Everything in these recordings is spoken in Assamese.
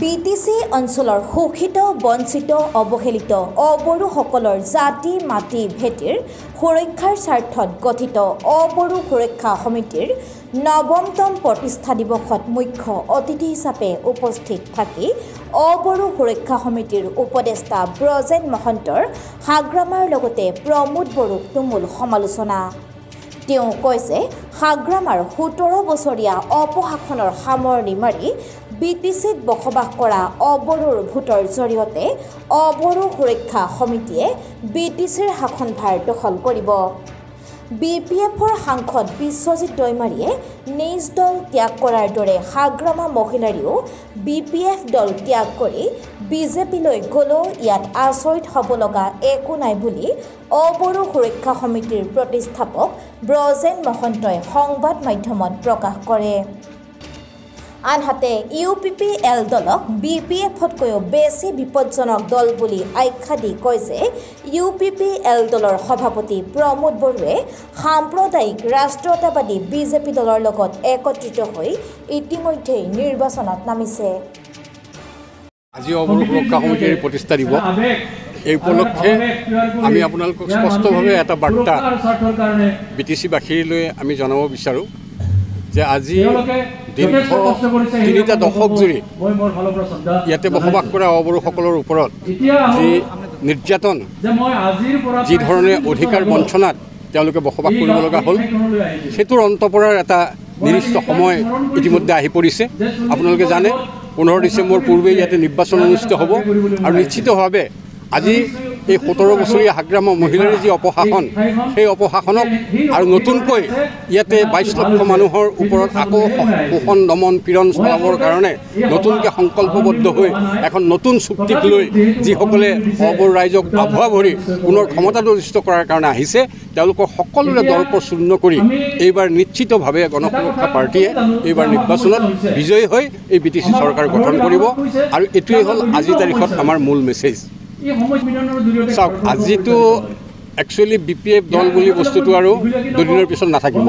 বিটিচি অঞ্চলৰ শোষিত বঞ্চিত অৱহেলিত অবড়োসকলৰ জাতি মাটি ভেটিৰ সুৰক্ষাৰ স্বাৰ্থত গঠিত অবড়ো সুৰক্ষা সমিতিৰ নৱমতম প্ৰতিষ্ঠা দিৱসত মুখ্য অতিথি হিচাপে উপস্থিত থাকি অবড়ো সুৰক্ষা সমিতিৰ উপদেষ্টা ব্ৰজেন মহন্তৰ হাগ্ৰামাৰ লগতে প্ৰমোদ বড়োক তুমুল সমালোচনা। তেওঁ কৈছে হাগ্ৰামাৰ 17 বছৰীয়া অপশাসনৰ সামৰণি মাৰি বিটিচিত বসবাস কৰা অবড়োৰ ভোটৰ জৰিয়তে অবড়ো সুৰক্ষা সমিতিয়ে বিটিচিৰ শাসনভাৰ দখল কৰিব। বিপিএফৰ সাংসদ বিশ্বজিৎ দৈমাৰীয়ে নিজ দল ত্যাগ কৰাৰ দৰে হাগ্ৰামা মহিলাৰেও বিপিএফ দল ত্যাগ কৰি বিজেপিলৈ গ'লেও ইয়াত আচৰিত হ'ব লগা একো নাই বুলি অবড়ো সুৰক্ষা সমিতিৰ প্ৰতিষ্ঠাপক ব্ৰজেন মহন্তই সংবাদ মাধ্যমত প্ৰকাশ কৰে। আনহাতে UPPL দলক BPF-তকৈও বেছি বিপদজনক দল বুলি আখ্যা দি কয় যে UPPL দলৰ সভাপতি প্ৰমোদ বড়োৱে সাম্প্ৰদায়িক ৰাষ্ট্ৰীয়তাবাদী বিজেপি দলৰ লগত একত্ৰিত হৈ ইতিমধ্যে নিৰ্বাচনত নামিছে। আজি অবড়ো সুৰক্ষা সমিতিৰ প্ৰতিষ্ঠা দিব এই উপলক্ষে আমি আপোনালোকক স্পষ্টভাৱে এটা বাৰ্তা বিটিচিবাসীলৈ আমি জনাব বিচাৰোঁ যে আজি দীৰ্ঘ 3টা দশক জুৰি ইয়াতে বসবাস কৰা অবড়োসকলৰ ওপৰত যি নিৰ্যাতন যি ধৰণে অধিকাৰ বঞ্চনাত তেওঁলোকে বসবাস কৰিব লগা হ'ল সেইটোৰ অন্ত পৰাৰ এটা নিৰ্দিষ্ট সময় ইতিমধ্যে আহি পৰিছে। আপোনালোকে জানে 15 ডিচেম্বৰ পূৰ্বে ইয়াতে নিৰ্বাচন অনুষ্ঠিত হ'ব আৰু নিশ্চিতভাৱে আজি এই 17 বছৰীয়া হাগ্ৰামা মহিলাৰ যি অপশাসন সেই অপশাসনক আৰু নতুনকৈ ইয়াতে 22 লক্ষ মানুহৰ ওপৰত আকৌ শোষণ দমন পীড়ন চলাবৰ কাৰণে নতুনকৈ সংকল্পবদ্ধ হৈ এখন নতুন চুক্তিক লৈ যিসকলে অবড়ো ৰাইজক আভুৱা ভৰি পুনৰ ক্ষমতাদধিষ্ঠ কৰাৰ কাৰণে আহিছে তেওঁলোকৰ সকলোৰে দৰ্প শূন্য কৰি এইবাৰ নিশ্চিতভাৱে গণসুৰক্ষা পাৰ্টীয়ে এইবাৰ নিৰ্বাচনত বিজয়ী হৈ এই বিটিচি চৰকাৰ গঠন কৰিব আৰু এইটোৱেই হ'ল আজিৰ তাৰিখত আমাৰ মূল মেছেজ। চাওক আজিতো একচুৱেলি BPF দল বুলি বস্তুটো আৰু দুদিনৰ পিছত নাথাকিব।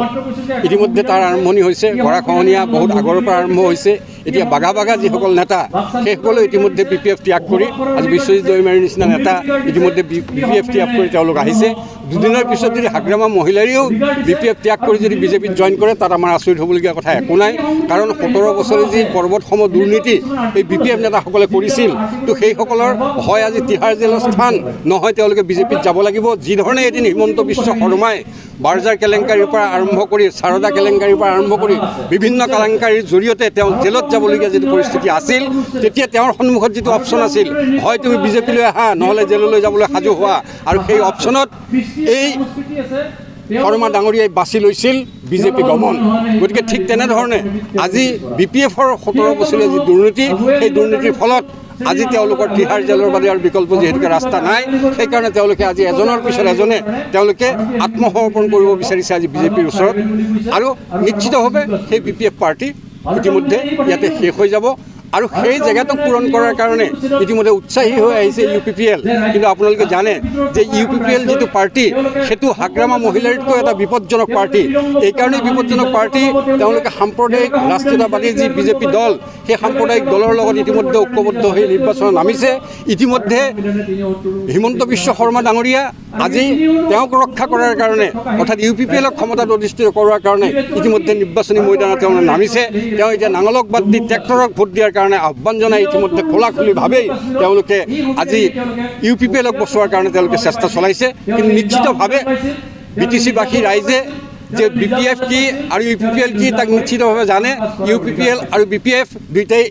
ইতিমধ্যে তাৰ আৰম্ভণি হৈছে, গৰাখহনীয়া বহুত আগৰ পৰা আৰম্ভ হৈছে। এতিয়া বাগা বাগা যিসকল নেতা সেইসকলে ইতিমধ্যে BPF ত্যাগ কৰি আজি বিশ্বজিৎ দৈমাৰীৰ নিচিনা নেতা ইতিমধ্যে BPF ত্যাগ কৰি তেওঁলোক আহিছে। দুদিনৰ পিছত যদি হাগ্ৰামা মহিলাৰেও BPF ত্যাগ কৰি যদি বিজেপিত জইন কৰে তাত আমাৰ আচৰিত হ'বলগীয়া কথা একো নাই। কাৰণ 17 বছৰে যি পৰ্বতসম দুৰ্নীতি এই BPF নেতাসকলে কৰিছিল তো সেইসকলৰ হয় আজি তিহাৰ জেলৰ স্থান নহয় তেওঁলোকে বিজেপিত যাব লাগিব। যি ধৰণে এদিন হিমন্ত বিশ্ব শৰ্মাই বাৰ্জাৰ কেলেংকাৰীৰ পৰা আৰম্ভ কৰি সাৰদা কেলেংকাৰীৰ পৰা আৰম্ভ কৰি বিভিন্ন কেলেংকাৰীৰ জৰিয়তে তেওঁ জেলত যাবলগীয়া যিটো পৰিস্থিতি আছিল তেতিয়া তেওঁৰ সন্মুখত যিটো অপশ্যন আছিল হয় তুমি বিজেপিলৈ আহা নহ'লে জেললৈ যাবলৈ সাজু হোৱা আৰু সেই অপশ্যনত এই শৰ্মা ডাঙৰীয়াই বাছি লৈছিল বিজেপি গমন। গতিকে ঠিক তেনেধৰণে আজি BPF-ৰ 17 বছৰীয়া যি দুৰ্নীতি সেই দুৰ্নীতিৰ ফলত আজি তেওঁলোকৰ তিহাৰ জেলৰ বাদে আৰু বিকল্প যিহেতুকে ৰাস্তা নাই সেইকাৰণে তেওঁলোকে আজি এজনৰ পিছত এজনে তেওঁলোকে আত্মসমৰ্পণ কৰিব বিচাৰিছে আজি বিজেপিৰ ওচৰত আৰু নিশ্চিতভাৱে সেই BPF পাৰ্টি ইতিমধ্যে ইয়াতে শেষ হৈ যাব আৰু সেই জেগাটোক পূৰণ কৰাৰ কাৰণে ইতিমধ্যে উৎসাহী হৈ আহিছে UPPL। কিন্তু আপোনালোকে জানে যে UPPL যিটো পাৰ্টি সেইটো হাগ্ৰামা মহিলাৰতকৈ এটা বিপদজনক পাৰ্টি। এইকাৰণেই বিপদজনক পাৰ্টি তেওঁলোকে সাম্প্ৰদায়িক ৰাষ্ট্ৰীয়তাবাদী যি বিজেপি দল সেই সাম্প্ৰদায়িক দলৰ লগত ইতিমধ্যে ঐক্যবদ্ধ হৈ নিৰ্বাচনত নামিছে। ইতিমধ্যে হিমন্ত বিশ্ব শৰ্মা ডাঙৰীয়া আজি তেওঁক ৰক্ষা কৰাৰ কাৰণে অৰ্থাৎ UPPL-ক ক্ষমতাত অধিষ্ঠিত কৰাৰ কাৰণে ইতিমধ্যে নিৰ্বাচনী মৈদানত তেওঁ নামিছে। তেওঁ এতিয়া নাঙলক বাদ দি ট্ৰেক্টৰক ভোট দিয়াৰ কাৰণে আহ্বান জনাই ইতিমধ্যে খোলাখুলিভাৱেই তেওঁলোকে আজি UPPL-ক বচোৱাৰ কাৰণে তেওঁলোকে চেষ্টা চলাইছে। কিন্তু নিশ্চিতভাৱে বিটিচিবাসী ৰাইজে যে BPF কি আৰু UPPL কি তাক নিশ্চিতভাৱে জানে। UPPL আৰু BPF দুইটাই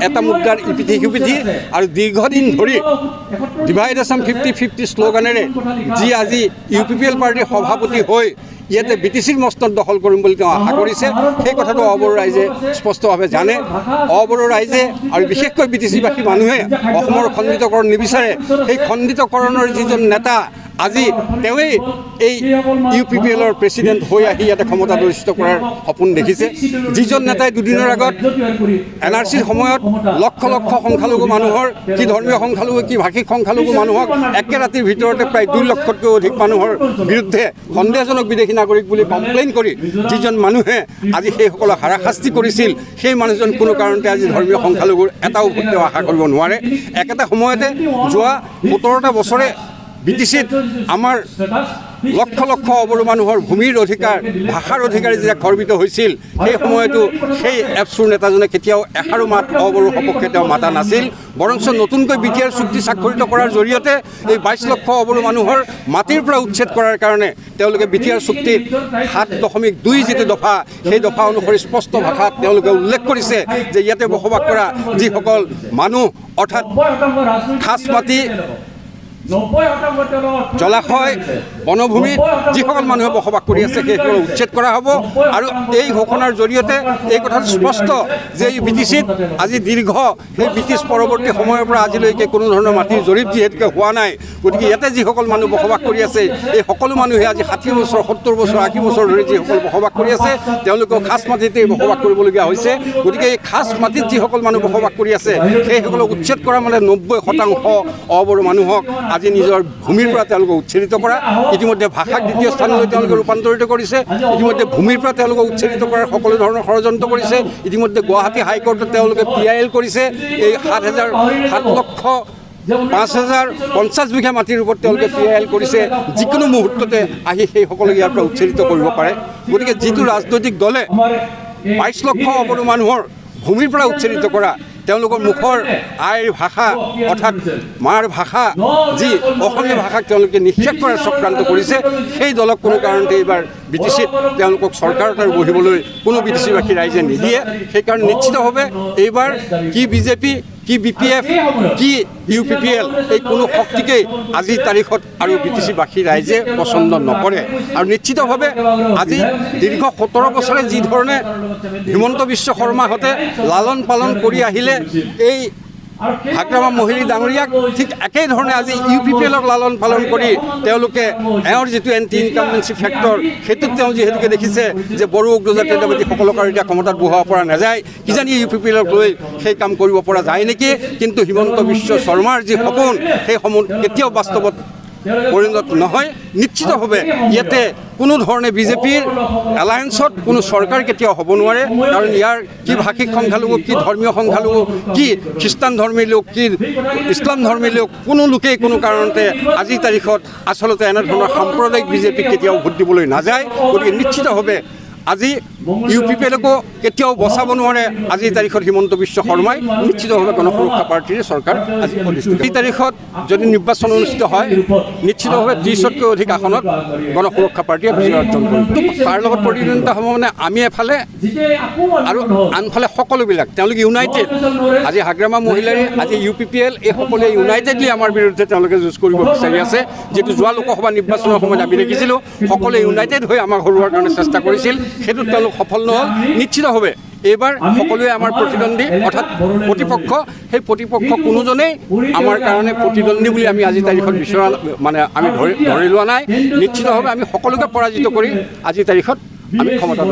এটা মুদ্ৰাৰ ইপিঠি সিপিঠি আৰু দীৰ্ঘদিন ধৰি ডিভাইড আছাম 50-50 শ্লোগানেৰে যি আজি UPPL পাৰ্টীৰ সভাপতি হৈ ইয়াতে বিটিচিৰ মস্তত দখল কৰিম বুলি তেওঁ আশা কৰিছে সেই কথাটো অবড়ো ৰাইজে স্পষ্টভাৱে জানে। অবড়ো ৰাইজে আৰু বিশেষকৈ বিটিচিবাসী মানুহে অসমৰ খণ্ডিতকৰণ নিবিচাৰে। সেই খণ্ডিতকৰণৰ যিজন নেতা আজি তেওঁৱেই এই UPPLৰ প্ৰেচিডেণ্ট হৈ আহি ইয়াতে ক্ষমতা দৰিষ্ঠ কৰাৰ সপোন দেখিছে। যিজন নেতাই দুদিনৰ আগত NRCৰ সময়ত লক্ষ লক্ষ সংখ্যালঘু মানুহৰ, কি ধৰ্মীয় সংখ্যালঘু, কি ভাষিক সংখ্যালঘু মানুহক একে ৰাতিৰ ভিতৰতে প্ৰায় 2 লক্ষতকৈ অধিক মানুহৰ বিৰুদ্ধে সন্দেহজনক বিদেশী নাগৰিক বুলি কমপ্লেইন কৰি যিজন মানুহে আজি সেইসকলক হাৰাশাস্তি কৰিছিল, সেই মানুহজন কোনো কাৰণতে আজি ধৰ্মীয় সংখ্যালঘুৰ এটাও ভোট তেওঁ আশা কৰিব নোৱাৰে। একেটা সময়তে যোৱা 17টা বছৰে BTCত আমাৰ লক্ষ লক্ষ অবড়ো মানুহৰ ভূমিৰ অধিকাৰ, ভাষাৰ অধিকাৰী যেতিয়া খৰ্বিত হৈছিল, সেই সময়তো সেই এপছুৰ নেতাজনে কেতিয়াও এষাৰো মাত অবড়োৰ সপক্ষে তেওঁ মাতা নাছিল। বৰঞ্চ নতুনকৈ BTR চুক্তি স্বাক্ষৰিত কৰাৰ জৰিয়তে এই 22 লক্ষ অবড়ো মানুহৰ মাটিৰ পৰা উচ্ছেদ কৰাৰ কাৰণে তেওঁলোকে BTR চুক্তিত 7.2 যিটো দফা, সেই দফা অনুসৰি স্পষ্ট ভাষাত তেওঁলোকে উল্লেখ কৰিছে যে ইয়াতে বসবাস কৰা যিসকল মানুহ, অৰ্থাৎ খাছ মাটি, জলাশয়, বনভূমিত যিসকল মানুহে বসবাস কৰি আছে সেইসকলক উচ্ছেদ কৰা হ'ব। আৰু এই ঘোষণাৰ জৰিয়তে এই কথা স্পষ্ট যে এই BTCত আজি দীৰ্ঘ সেই ব্ৰিটিছ পৰৱৰ্তী সময়ৰ পৰা আজিলৈকে কোনো ধৰণৰ মাটিৰ জৰীপ যিহেতুকে হোৱা নাই, গতিকে ইয়াতে যিসকল মানুহ বসবাস কৰি আছে এই সকলো মানুহে আজি 60 বছৰ, 70 বছৰ, 80 বছৰ ধৰি যিসকল বসবাস কৰি আছে তেওঁলোকেও খাছ মাটিতেই বসবাস কৰিবলগীয়া হৈছে। গতিকে এই খাছ মাটিত যিসকল মানুহ বসবাস কৰি আছে সেইসকলক উচ্ছেদ কৰা মানে 90% অবড়ো মানুহক আজি নিজৰ ভূমিৰ পৰা তেওঁলোকক উচ্ছেদিত কৰা। ইতিমধ্যে ভাষাক দ্বিতীয় স্থানলৈ তেওঁলোকে ৰূপান্তৰিত কৰিছে। ইতিমধ্যে ভূমিৰ পৰা তেওঁলোকক উচ্ছেদিত কৰাৰ সকলো ধৰণৰ ষড়যন্ত্ৰ কৰিছে। ইতিমধ্যে গুৱাহাটী হাইকোৰ্টত তেওঁলোকে PIL কৰিছে। এই 7,50 বিঘা মাটিৰ ওপৰত তেওঁলোকে PIL কৰিছে। যিকোনো মুহূৰ্ততে আহি সেইসকলক ইয়াৰ পৰা উচ্ছেদিত কৰিব পাৰে। গতিকে যিটো ৰাজনৈতিক দলে 22 লক্ষ অবড়ো মানুহৰ ভূমিৰ পৰা উচ্ছেদিত কৰা, তেওঁলোকৰ মুখৰ আইৰ ভাষা অৰ্থাৎ মাৰ ভাষা, যি অসমীয়া ভাষাক তেওঁলোকে নিক্ষেপ কৰাৰ চক্ৰান্ত কৰিছে, সেই দলক কোনো কাৰণতে এইবাৰ BTCত তেওঁলোকক চৰকাৰত আৰু বহিবলৈ কোনো BTCবাসী ৰাইজে নিদিয়ে। সেইকাৰণে নিশ্চিতভাৱে এইবাৰ কি BJP, কি BPF, কি UPPL, এই কোনো শক্তিকেই আজিৰ তাৰিখত আৰু BTCবাসী ৰাইজে পচন্দ নকৰে। আৰু নিশ্চিতভাৱে আজি দীৰ্ঘ 17 বছৰে যি ধৰণে হিমন্ত বিশ্ব শৰ্মাহঁতে লালন পালন কৰি আহিলে এই হাগ্ৰামা মহিলী ডাঙৰীয়াক, ঠিক একেধৰণে আজি UPPLক লালন পালন কৰি তেওঁলোকে এওঁৰ যিটো এণ্টি ইনকামবেঞ্চি ফেক্টৰ, সেইটোত তেওঁ যিহেতুকে দেখিছে যে বড়ো উগ্ৰজাতীয়তাবাদীসকলক আৰু এতিয়া ক্ষমতাত বহাব পৰা নাযায়, কিজানি UPPLক লৈ সেই কাম কৰিব পৰা যায় নেকি। কিন্তু হিমন্ত বিশ্ব শৰ্মাৰ যি সপোন, সেই সপোন কেতিয়াও বাস্তৱত পৰিণত নহয়। নিশ্চিতভাৱে ইয়াতে কোনো ধৰণে BJPৰ এলায়েন্সত কোনো চৰকাৰ কেতিয়াও হ'ব নোৱাৰে। কাৰণ ইয়াৰ কি ভাষিক সংখ্যালঘু, কি ধৰ্মীয় সংখ্যালঘু, কি খ্ৰীষ্টান ধৰ্মী লোক, কি ইছলাম ধৰ্মী লোক, কোনো লোকেই কোনো কাৰণতে আজিৰ তাৰিখত আচলতে এনেধৰণৰ সাম্প্ৰদায়িক BJPক কেতিয়াও ভোট দিবলৈ নাযায়। গতিকে নিশ্চিতভাৱে আজি UPPLকো কেতিয়াও বচাব নোৱাৰে আজিৰ তাৰিখত হিমন্ত বিশ্ব শৰ্মাই। নিশ্চিতভাৱে গণসুৰক্ষা পাৰ্টীৰ চৰকাৰ আজি প্ৰতিষ্ঠিত। এই তাৰিখত যদি নিৰ্বাচন অনুষ্ঠিত হয় নিশ্চিতভাৱে 30তকৈ অধিক আসনত গণসুৰক্ষা পাৰ্টীয়ে বিজয় অৰ্জন কৰিব। তাৰ লগত প্ৰতিদ্বন্দ্বিতা হ'ব মানে আমি এফালে আৰু আনফালে সকলোবিলাক তেওঁলোকে ইউনাইটেড। আজি হাগ্ৰামা মহিলাৰী, আজি UPPL, এই সকলোৱে ইউনাইটেডলি আমাৰ বিৰুদ্ধে তেওঁলোকে যুঁজ কৰিব বিচাৰি আছে। যিটো যোৱা লোকসভা নিৰ্বাচনৰ সময়ত আমি দেখিছিলোঁ সকলোৱে ইউনাইটেড হৈ আমাক হৰুৱাৰ কাৰণে চেষ্টা কৰিছিল, সেইটোত তেওঁলোক সফল নহ'ল। নিশ্চিতভাৱে এইবাৰ সকলোৱে আমাৰ প্ৰতিদ্বন্দ্বী অৰ্থাৎ প্ৰতিপক্ষ, সেই প্ৰতিপক্ষ কোনোজনেই আমাৰ কাৰণে প্ৰতিদ্বন্দ্বী বুলি আমি আজিৰ তাৰিখত বিচৰা মানে আমি ধৰি লোৱা নাই। নিশ্চিতভাৱে আমি সকলোকে পৰাজিত কৰি আজিৰ তাৰিখত আমি ক্ষমতা